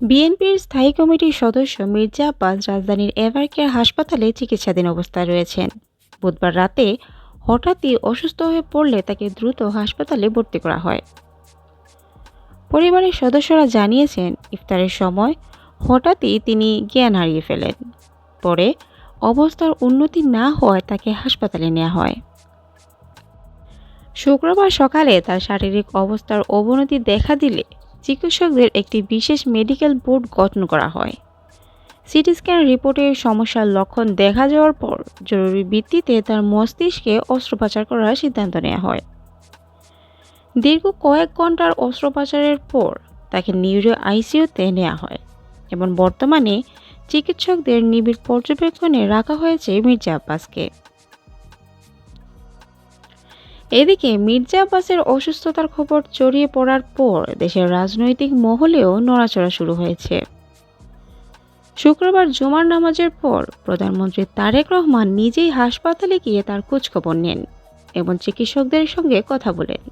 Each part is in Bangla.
বিএনপির স্থায়ী কমিটির সদস্য মির্জা আব্বাস রাজধানীর এভারকেয়ার হাসপাতালে চিকিৎসাধীন অবস্থায় রয়েছেন। বুধবার রাতে হঠাৎই অসুস্থ হয়ে পড়লে তাকে দ্রুত হাসপাতালে ভর্তি করা হয়। পরিবারের সদস্যরা জানিয়েছেন, ইফতারের সময় হঠাৎই তিনি জ্ঞান হারিয়ে ফেলেন। পরে অবস্থার উন্নতি না হওয়ায় তাকে হাসপাতালে নেওয়া হয়। শুক্রবার সকালে তার শারীরিক অবস্থার অবনতি দেখা দিলে চিকিৎসকদের একটি বিশেষ মেডিকেল বোর্ড গঠন করা হয়। সিটি স্ক্যান রিপোর্টের সমস্যার লক্ষণ দেখা যাওয়ার পর জরুরি ভিত্তিতে তার মস্তিষ্কে অস্ত্রোপচার করার সিদ্ধান্ত নেওয়া হয়। দীর্ঘ কয়েক ঘন্টার অস্ত্রোপচারের পর তাকে নিউরো আইসিইউতে নেওয়া হয় এবং বর্তমানে চিকিৎসকদের নিবিড় পর্যবেক্ষণে রাখা হয়েছে মির্জা আব্বাসকে। এদিকে মির্জা আব্বাসের অসুস্থতার খবর ছড়িয়ে পড়ার পর দেশের রাজনৈতিক মহলেও নড়াচড়া শুরু হয়েছে। শুক্রবার জুমার নামাজের পর প্রধানমন্ত্রী তারেক রহমান নিজেই হাসপাতালে গিয়ে তার খোঁজখবর নেন এবং চিকিৎসকদের সঙ্গে কথা বলেন।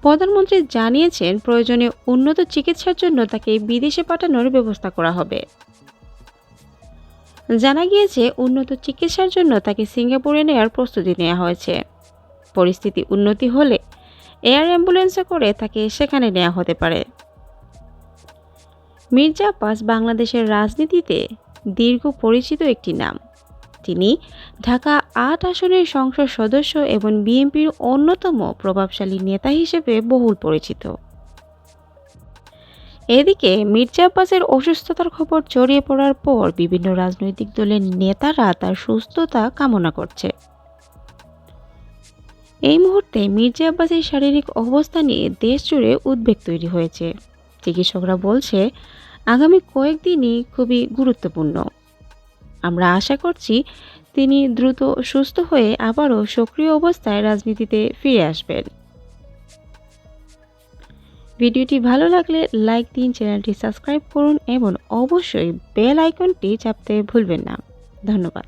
প্রধানমন্ত্রী জানিয়েছেন, প্রয়োজনে উন্নত চিকিৎসার জন্য তাকে বিদেশে পাঠানোর ব্যবস্থা করা হবে। জানা গিয়েছে, উন্নত চিকিৎসার জন্য তাকে সিঙ্গাপুরে নেওয়ার প্রস্তুতি নেওয়া হয়েছে। পরিস্থিতি উন্নতি হলে এয়ার অ্যাম্বুলেন্সে করে তাকে সেখানে নেওয়া হতে পারে। মির্জা আব্বাস বাংলাদেশের রাজনীতিতে দীর্ঘ পরিচিত একটি নাম। তিনি ঢাকা ৮ আসনের সংসদ সদস্য এবং বিএনপির অন্যতম প্রভাবশালী নেতা হিসেবে বহুল পরিচিত। এদিকে মির্জা আব্বাসের অসুস্থতার খবর ছড়িয়ে পড়ার পর বিভিন্ন রাজনৈতিক দলের নেতারা তার সুস্থতা কামনা করছে। এই মুহূর্তে মির্জা আব্বাসের শারীরিক অবস্থা নিয়ে দেশ জুড়ে উদ্বেগ তৈরি হয়েছে। চিকিৎসকরা বলছে, আগামী কয়েকদিনই খুবই গুরুত্বপূর্ণ। আমরা আশা করছি তিনি দ্রুত সুস্থ হয়ে আবারও সক্রিয় অবস্থায় রাজনীতিতে ফিরে আসবেন। ভিডিওটি ভালো লাগলে লাইক দিন, চ্যানেলটি সাবস্ক্রাইব করুন এবং অবশ্যই বেল আইকনটি চাপতে ভুলবেন না। ধন্যবাদ।